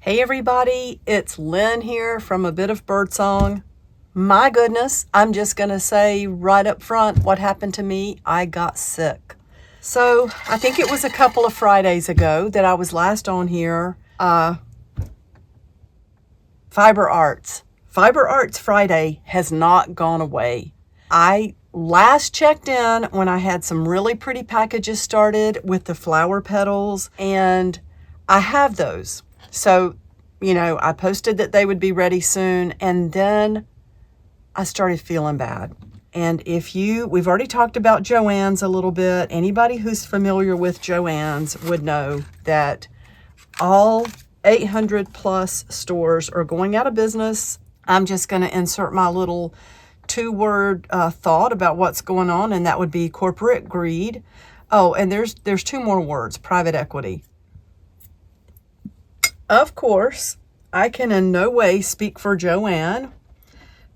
Hey everybody, it's Lynn here from A Bit of Birdsong. My goodness, I'm just going to say right up front what happened to me. I got sick. So I think it was a couple of Fridays ago that I was last on here. Fiber Arts. Fiber Arts Friday has not gone away. I last checked in when I had some really pretty packages started with the flower petals, and I have those. So, I posted that they would be ready soon, and then I started feeling bad. And we've already talked about Joann's a little bit. Anybody who's familiar with Joann's would know that all 800 plus stores are going out of business. I'm just going to insert my little two-word thought about what's going on, and that would be corporate greed. Oh, and there's two more words: private equity. Of course, I can in no way speak for Joann,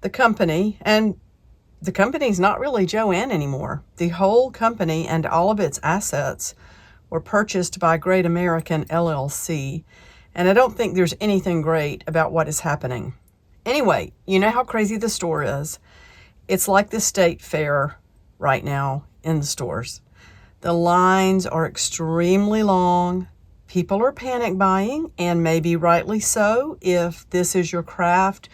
the company, and the company's not really Joann anymore. The whole company and all of its assets were purchased by Great American LLC, and I don't think there's anything great about what is happening. Anyway, you know how crazy the store is. It's like the state fair right now in the stores. The lines are extremely long. People are panic buying, and maybe rightly so if this is your craft,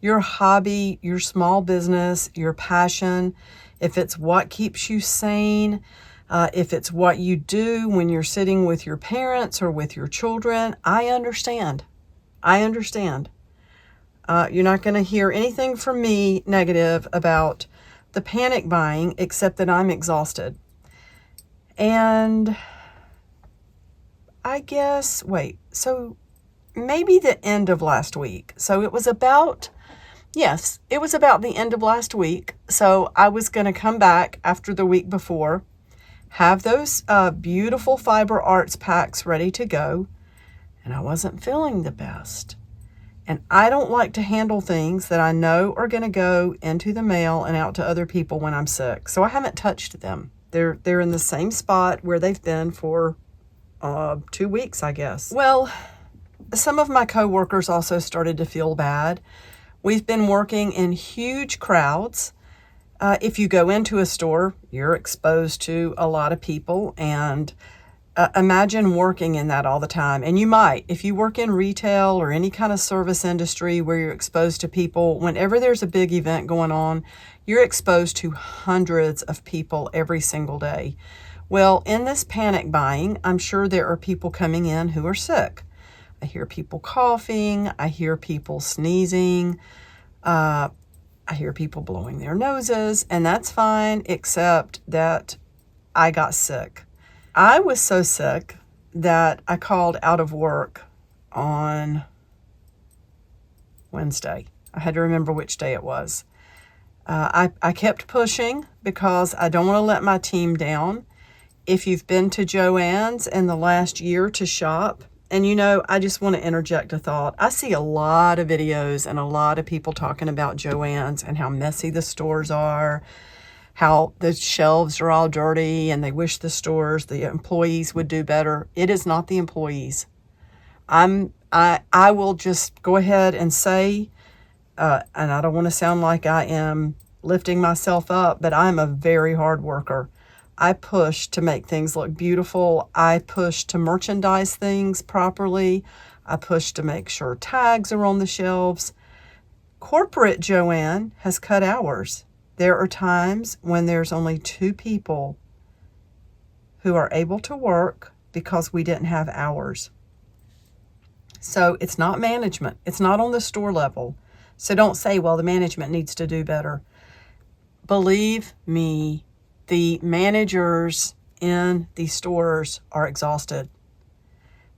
your hobby, your small business, your passion, if it's what keeps you sane, if it's what you do when you're sitting with your parents or with your children. I understand. You're not going to hear anything from me negative about the panic buying, except that I'm exhausted. And I guess, so maybe the end of last week. So it was about the end of last week. So I was going to come back after the week before, have those beautiful Fiber Arts packs ready to go, and I wasn't feeling the best. And I don't like to handle things that I know are going to go into the mail and out to other people when I'm sick. So I haven't touched them. They're in the same spot where they've been for 2 weeks, I guess. Well, some of my coworkers also started to feel bad. We've been working in huge crowds. If you go into a store, you're exposed to a lot of people, and imagine working in that all the time. And you might, if you work in retail or any kind of service industry where you're exposed to people, whenever there's a big event going on, you're exposed to hundreds of people every single day. Well, in this panic buying, I'm sure there are people coming in who are sick. I hear people coughing. I hear people sneezing. I hear people blowing their noses, and that's fine, except that I got sick. I was so sick that I called out of work on Wednesday. I had to remember which day it was. I kept pushing because I don't want to let my team down. If you've been to Joann's in the last year to shop, and I just want to interject a thought. I see a lot of videos and a lot of people talking about Joann's and how messy the stores are, how the shelves are all dirty, and they wish the employees would do better. It is not the employees. I will just go ahead and say, and I don't want to sound like I am lifting myself up, but I'm a very hard worker. I push to make things look beautiful. I push to merchandise things properly. I push to make sure tags are on the shelves. Corporate Joann has cut hours. There are times when there's only 2 people who are able to work because we didn't have hours. So it's not management. It's not on the store level. So don't say, well, the management needs to do better. Believe me, the managers in these stores are exhausted.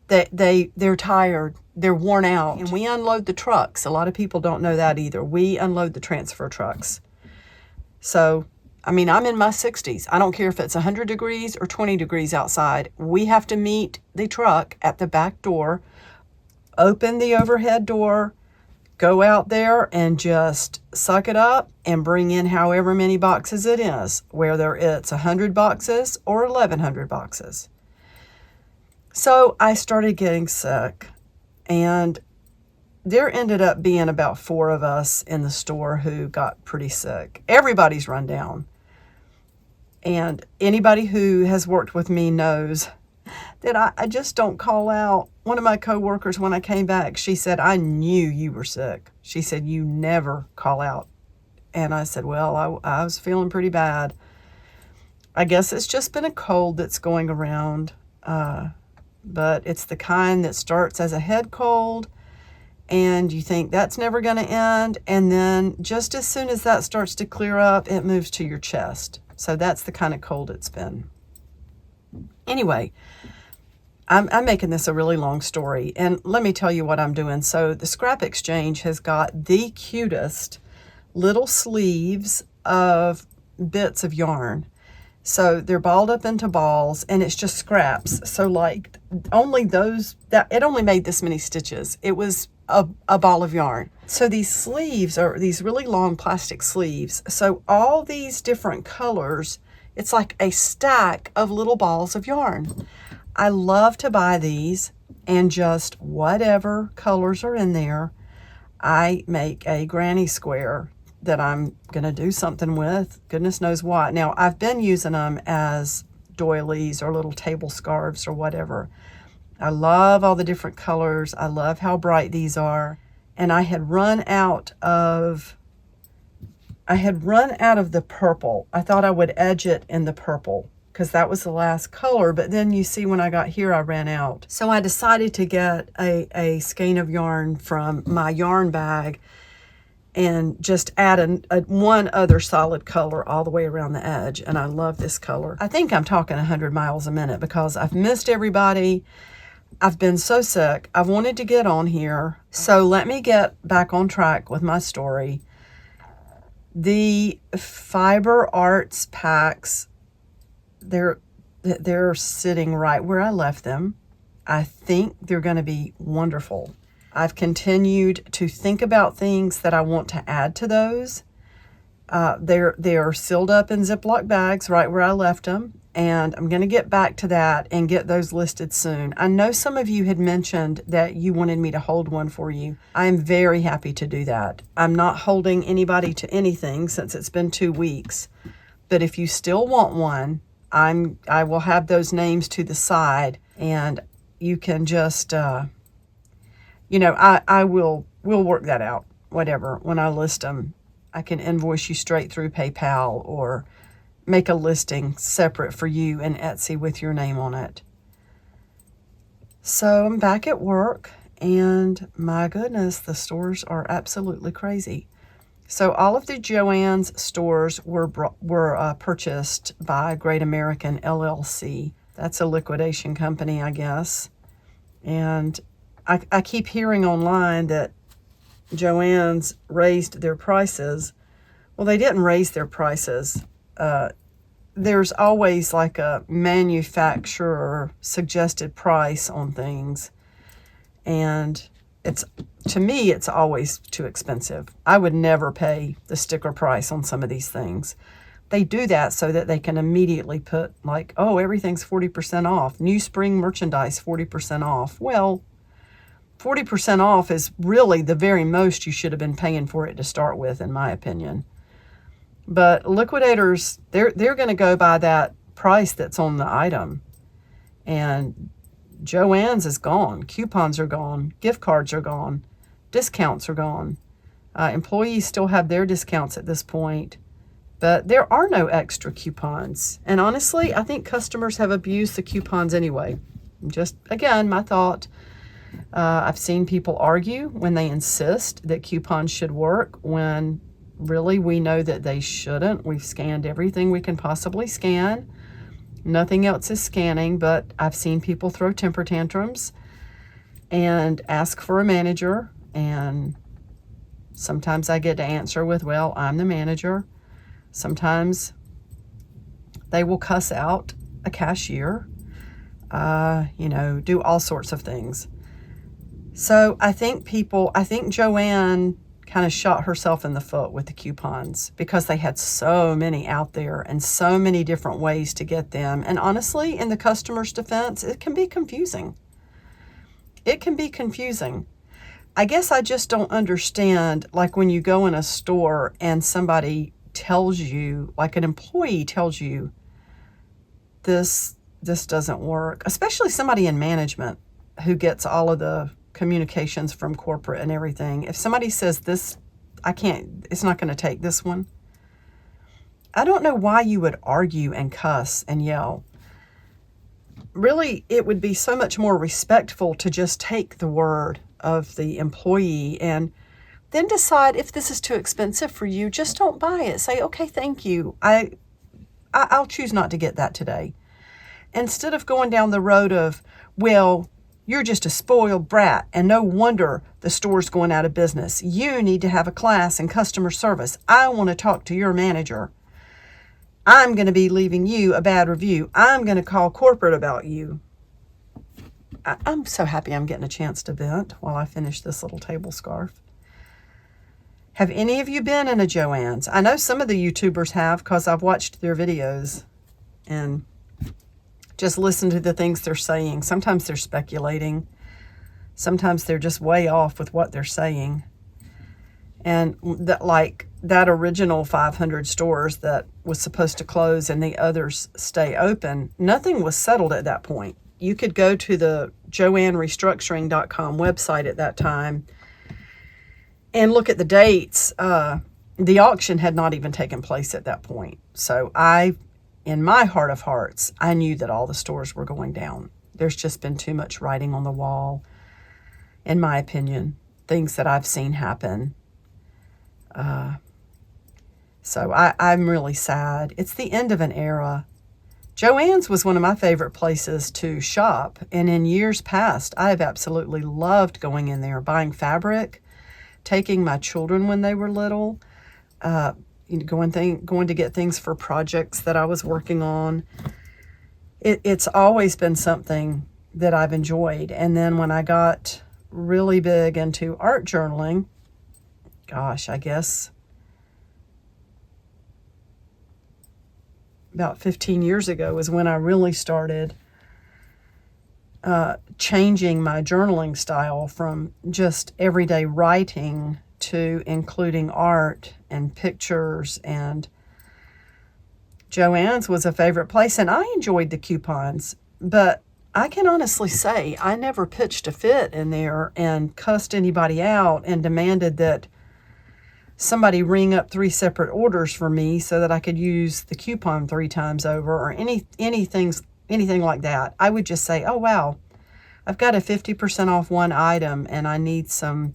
They're tired. They're worn out. And we unload the trucks. A lot of people don't know that either. We unload the transfer trucks. So, I'm in my 60s. I don't care if it's 100 degrees or 20 degrees outside. We have to meet the truck at the back door, open the overhead door, go out there and just suck it up and bring in however many boxes it is, whether it's 100 boxes or 1,100 boxes. So I started getting sick. And there ended up being about 4 of us in the store who got pretty sick. Everybody's run down. And anybody who has worked with me knows that I just don't call out. One of my coworkers, when I came back, she said, I knew you were sick. She said, you never call out. And I said, well, I was feeling pretty bad. I guess it's just been a cold that's going around. But it's the kind that starts as a head cold, and you think that's never going to end. And then just as soon as that starts to clear up, it moves to your chest. So that's the kind of cold it's been. Anyway, I'm making this a really long story, and let me tell you what I'm doing. So the Scrap Exchange has got the cutest little sleeves of bits of yarn. So they're balled up into balls, and it's just scraps. So like only those, that it only made this many stitches. It was a ball of yarn. So these sleeves are these really long plastic sleeves. So all these different colors, it's like a stack of little balls of yarn. I love to buy these, and just whatever colors are in there, I make a granny square that I'm going to do something with. Goodness knows what. Now, I've been using them as doilies or little table scarves or whatever. I love all the different colors. I love how bright these are. And I had run out of the purple. I thought I would edge it in the purple because that was the last color. But then you see when I got here, I ran out. So I decided to get a skein of yarn from my yarn bag and just add one other solid color all the way around the edge. And I love this color. I think I'm talking 100 miles a minute because I've missed everybody. I've been so sick. I've wanted to get on here. So let me get back on track with my story. The Fiber Arts packs, they're sitting right where I left them. I think they're going to be wonderful. I've continued to think about things that I want to add to those. They're sealed up in Ziploc bags right where I left them, and I'm going to get back to that and get those listed soon. I know some of you had mentioned that you wanted me to hold one for you. I am very happy to do that. I'm not holding anybody to anything since it's been 2 weeks, but if you still want one, I will have those names to the side, and you can just we'll work that out, whatever. When I list them, I can invoice you straight through PayPal or make a listing separate for you in Etsy with your name on it. So I'm back at work, and my goodness, the stores are absolutely crazy. So all of the Joann's stores were purchased by Great American LLC. That's a liquidation company, I guess. And I keep hearing online that Joann's raised their prices. Well, they didn't raise their prices. There's always like a manufacturer suggested price on things. And to me, it's always too expensive. I would never pay the sticker price on some of these things. They do that so that they can immediately put like, oh, everything's 40% off. New spring merchandise, 40% off. Well, 40% off is really the very most you should have been paying for it to start with, in my opinion. But liquidators, they're going to go by that price that's on the item. And Joann's is gone. Coupons are gone. Gift cards are gone. Discounts are gone. Employees still have their discounts at this point, but there are no extra coupons. And honestly, I think customers have abused the coupons anyway. Just, again, my thought. I've seen people argue when they insist that coupons should work when really we know that they shouldn't. We've scanned everything we can possibly scan. Nothing else is scanning, but I've seen people throw temper tantrums and ask for a manager, and sometimes I get to answer with, well, I'm the manager. Sometimes they will cuss out a cashier, do all sorts of things. So I think Joann kind of shot herself in the foot with the coupons because they had so many out there and so many different ways to get them. And honestly, in the customer's defense, it can be confusing. It can be confusing. I guess I just don't understand, like when you go in a store and somebody tells you, like an employee tells you, this doesn't work, especially somebody in management who gets all of the communications from corporate and everything. If somebody says this, it's not going to take this one. I don't know why you would argue and cuss and yell. Really, it would be so much more respectful to just take the word of the employee and then decide if this is too expensive for you. Just don't buy it. Say, okay, thank you. I'll choose not to get that today. Instead of going down the road of, well, you're just a spoiled brat and no wonder the store's going out of business. You need to have a class in customer service. I want to talk to your manager. I'm going to be leaving you a bad review. I'm going to call corporate about you. I'm so happy I'm getting a chance to vent while I finish this little table scarf. Have any of you been in a Joann's? I know some of the YouTubers have because I've watched their videos and just listen to the things they're saying. Sometimes they're speculating. Sometimes they're just way off with what they're saying. And that original 500 stores that was supposed to close and the others stay open, nothing was settled at that point. You could go to the joannrestructuring.com website at that time and look at the dates. The auction had not even taken place at that point. So in my heart of hearts, I knew that all the stores were going down. There's just been too much writing on the wall, in my opinion, things that I've seen happen. So I'm really sad. It's the end of an era. Joann's was one of my favorite places to shop, and in years past, I have absolutely loved going in there, buying fabric, taking my children when they were little, going to get things for projects that I was working on. It's always been something that I've enjoyed. And then when I got really big into art journaling, gosh, I guess about 15 years ago is when I really started changing my journaling style from just everyday writing to including art and pictures. And Joann's was a favorite place, and I enjoyed the coupons, but I can honestly say I never pitched a fit in there and cussed anybody out and demanded that somebody ring up 3 separate orders for me so that I could use the coupon 3 times over or anything like that. I would just say, oh, wow, I've got a 50% off one item and I need some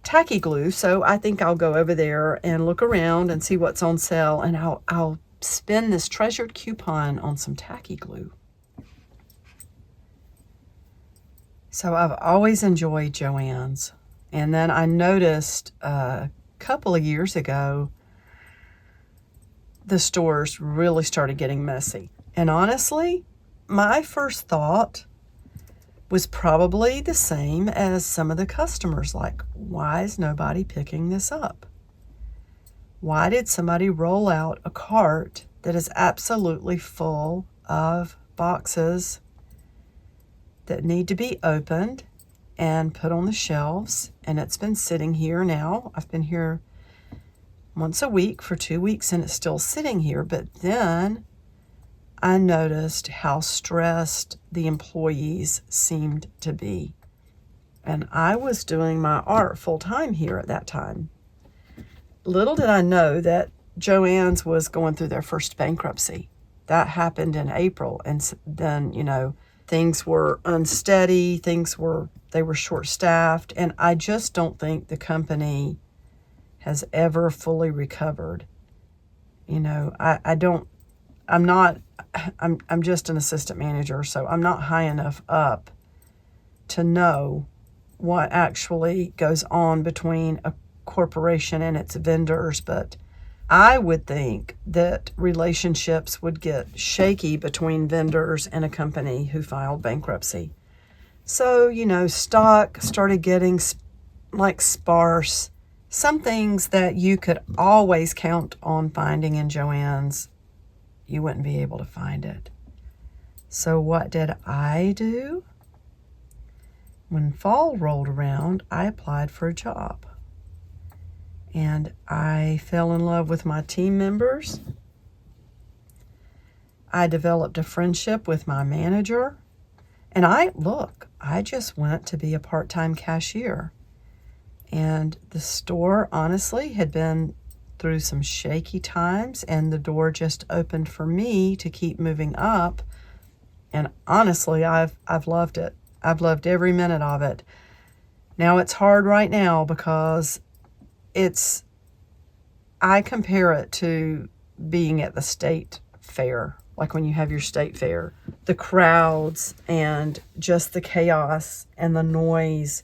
tacky glue. So I think I'll go over there and look around and see what's on sale, and I'll spend this treasured coupon on some tacky glue. So I've always enjoyed Joann's. And then I noticed a couple of years ago, the stores really started getting messy. And honestly, my first thought was probably the same as some of the customers, like, why is nobody picking this up? Why did somebody roll out a cart that is absolutely full of boxes that need to be opened and put on the shelves, and it's been sitting here now. I've been here once a week for 2 weeks and it's still sitting here. But then I noticed how stressed the employees seemed to be. And I was doing my art full time here at that time. Little did I know that Joann's was going through their first bankruptcy. That happened in April. And then, things were unsteady. They were short-staffed, and I just don't think the company has ever fully recovered. I'm just an assistant manager, so I'm not high enough up to know what actually goes on between a corporation and its vendors, but I would think that relationships would get shaky between vendors and a company who filed bankruptcy. So, stock started getting sparse. Some things that you could always count on finding in Joann's, you wouldn't be able to find it. So what did I do? when fall rolled around, I applied for a job. And I fell in love with my team members. I developed a friendship with my manager. And I just went to be a part-time cashier. And the store, honestly, had been through some shaky times, and the door just opened for me to keep moving up. And honestly, I've loved it. I've loved every minute of it. Now it's hard right now because I compare it to being at the state fair, like when you have your state fair. The crowds and just the chaos and the noise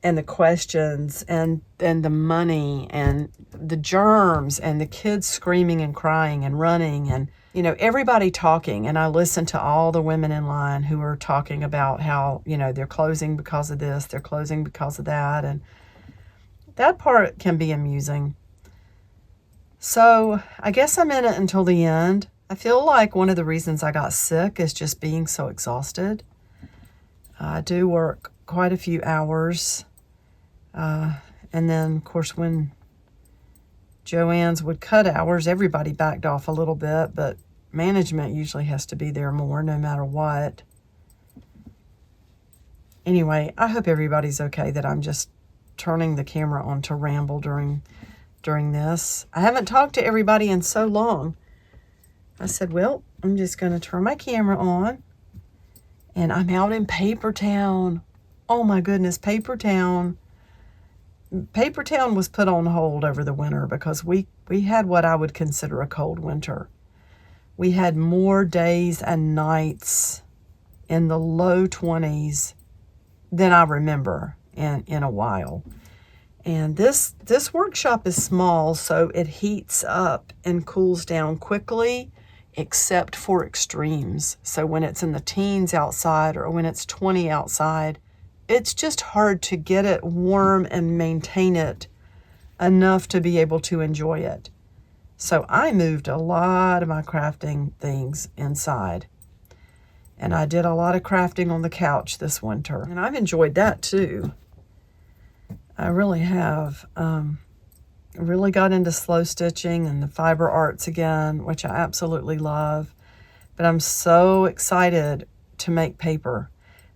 and the questions and the money and the germs and the kids screaming and crying and running and, everybody talking. And I listen to all the women in line who are talking about how, they're closing because of this, they're closing because of that. And that part can be amusing. So I guess I'm in it until the end. I feel like one of the reasons I got sick is just being so exhausted. I do work quite a few hours. And then, of course, when Joann's would cut hours, everybody backed off a little bit, but management usually has to be there more no matter what. Anyway, I hope everybody's okay that I'm just turning the camera on to ramble during this. I haven't talked to everybody in so long. I said, well, I'm just going to turn my camera on. And I'm out in Paper Town. Oh my goodness, Paper Town. Paper Town was put on hold over the winter because we had what I would consider a cold winter. We had more days and nights in the low 20s than I remember in a while. And this workshop is small, so it heats up and cools down quickly, except for extremes. So when it's in the teens outside or when it's 20 outside, it's just hard to get it warm and maintain it enough to be able to enjoy it. So I moved a lot of my crafting things inside. And I did a lot of crafting on the couch this winter. And I've enjoyed that too. I really have. I really got into slow stitching and the fiber arts again, which I absolutely love. But I'm so excited to make paper.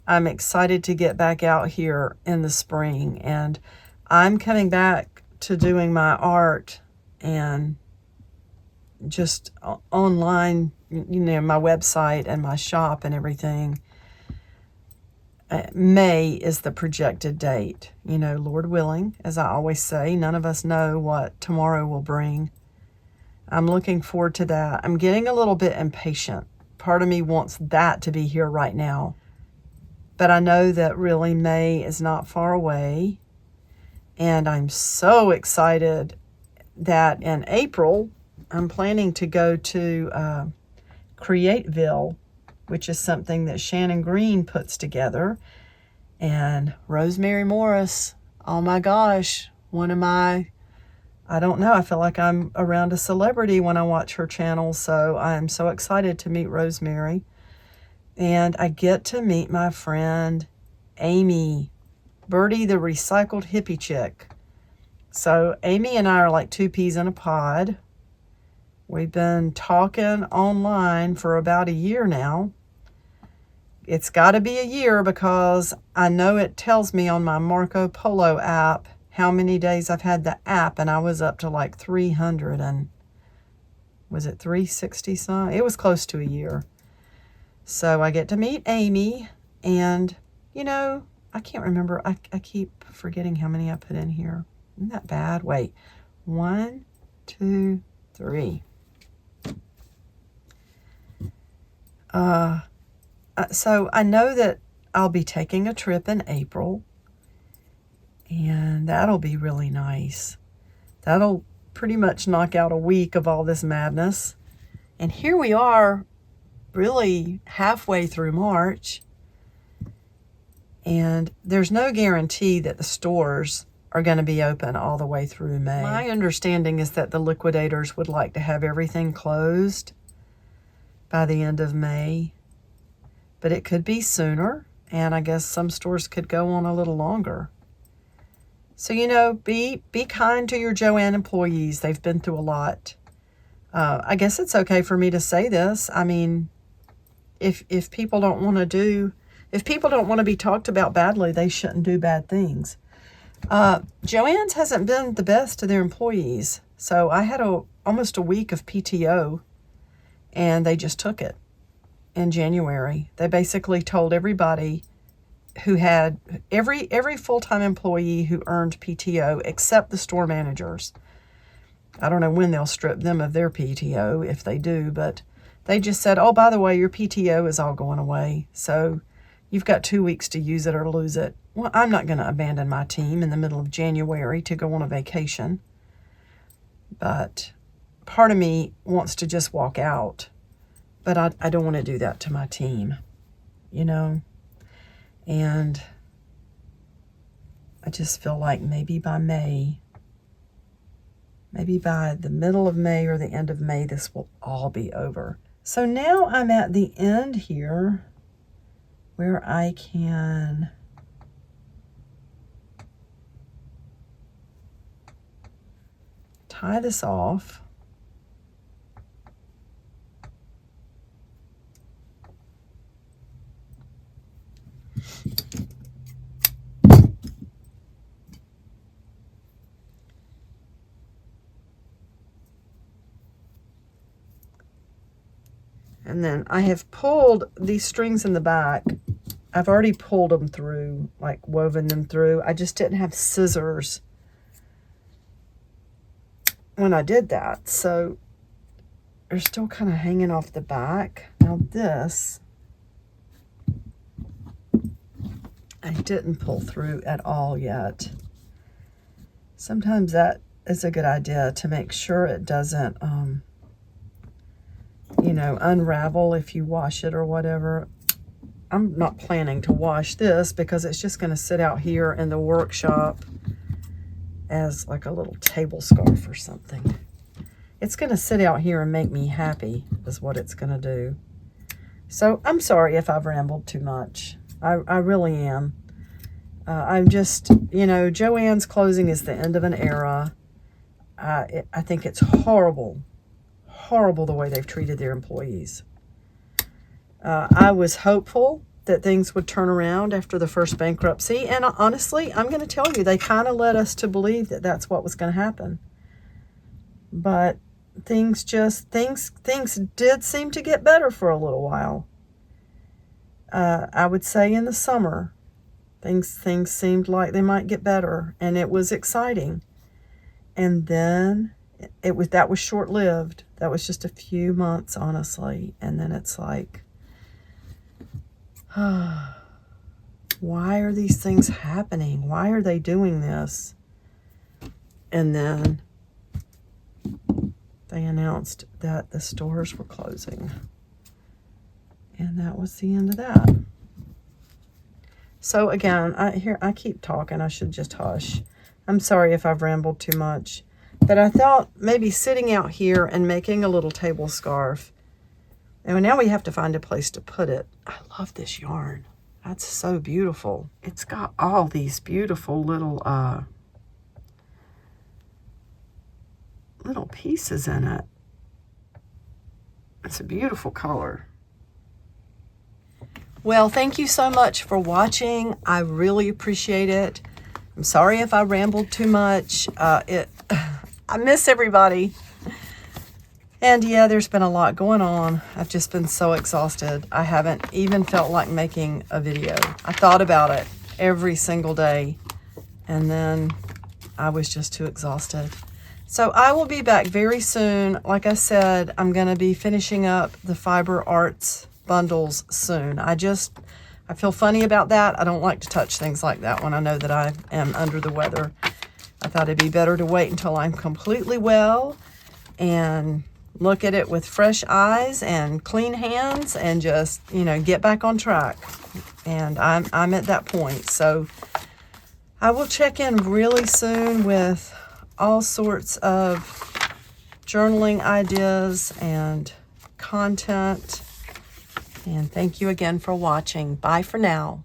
I'm excited to get back out here in the spring. And I'm coming back to doing my art and just online, my website and my shop and everything. May is the projected date, Lord willing, as I always say. None of us know what tomorrow will bring. I'm looking forward to that. I'm getting a little bit impatient. Part of me wants that to be here right now. But I know that really May is not far away. And I'm so excited that in April, I'm planning to go to Createville, which is something that Shannon Green puts together. And Rosemary Morris, oh my gosh, I don't know, I feel like I'm around a celebrity when I watch her channel, so I'm so excited to meet Rosemary. And I get to meet my friend Amy, Birdie the recycled hippie chick. So Amy and I are like two peas in a pod. We've been talking online for about a year now. It's got to be a year because I know it tells me on my Marco Polo app how many days I've had the app, and I was up to like 300 and was it 360 some? It was close to a year. So I get to meet Amy, and I can't remember. I keep forgetting how many I put in here. Isn't that bad? Wait, 1, 2, 3. So I know that I'll be taking a trip in April, and that'll be really nice. That'll pretty much knock out a week of all this madness. And here we are, really halfway through March, and there's no guarantee that the stores are going to be open all the way through May. My understanding is that the liquidators would like to have everything closed by the end of May. But it could be sooner. And I guess some stores could go on a little longer. So, you know, be kind to your Joann employees. They've been through a lot. I guess it's okay for me to say this. I mean, if people don't want to be talked about badly, they shouldn't do bad things. Joann's hasn't been the best to their employees. So I had almost a week of PTO, and they just took it in January. They basically told everybody who had every full-time employee who earned PTO except the store managers. I don't know when they'll strip them of their PTO, if they do, but they just said, oh, by the way, your PTO is all going away. So you've got 2 weeks to use it or lose it. Well, I'm not going to abandon my team in the middle of January to go on a vacation. But part of me wants to just walk out. But I don't want to do that to my team, you know. And I just feel like maybe by the middle of May or the end of May, this will all be over. So now I'm at the end here where I can tie this off. And then I have pulled these strings in the back. I've already pulled them through, like woven them through. I just didn't have scissors when I did that. So they're still kind of hanging off the back. Now this, I didn't pull through at all yet. Sometimes that is a good idea to make sure it doesn't, you know, unravel if you wash it or whatever. I'm not planning to wash this because it's just going to sit out here in the workshop as like a little table scarf or something. It's going to sit out here and make me happy is what it's going to do. So I'm sorry if I've rambled too much. I really am. I'm just, you know, Joann's closing is the end of an era. I think it's horrible the way they've treated their employees. I was hopeful that things would turn around after the first bankruptcy, and honestly, I'm going to tell you, they kind of led us to believe that that's what was going to happen. But things did seem to get better for a little while. I would say in the summer, things seemed like they might get better, and it was exciting. And then that was short-lived. That was just a few months, honestly. And then it's like, why are these things happening? Why are they doing this? And then they announced that the stores were closing. And that was the end of that. So again, I keep talking. I should just hush. I'm sorry if I've rambled too much. But I thought maybe sitting out here and making a little table scarf. And now we have to find a place to put it. I love this yarn. That's so beautiful. It's got all these beautiful little pieces in it. It's a beautiful color. Well, thank you so much for watching. I really appreciate it. I'm sorry if I rambled too much. I miss everybody. And yeah, there's been a lot going on. I've just been so exhausted. I haven't even felt like making a video. I thought about it every single day, and then I was just too exhausted. So I will be back very soon. Like I said, I'm going to be finishing up the Fiber Arts bundles soon. I feel funny about that. I don't like to touch things like that when I know that I am under the weather. I thought it'd be better to wait until I'm completely well and look at it with fresh eyes and clean hands and just, you know, get back on track. And I'm at that point. So I will check in really soon with all sorts of journaling ideas and content. And thank you again for watching. Bye for now.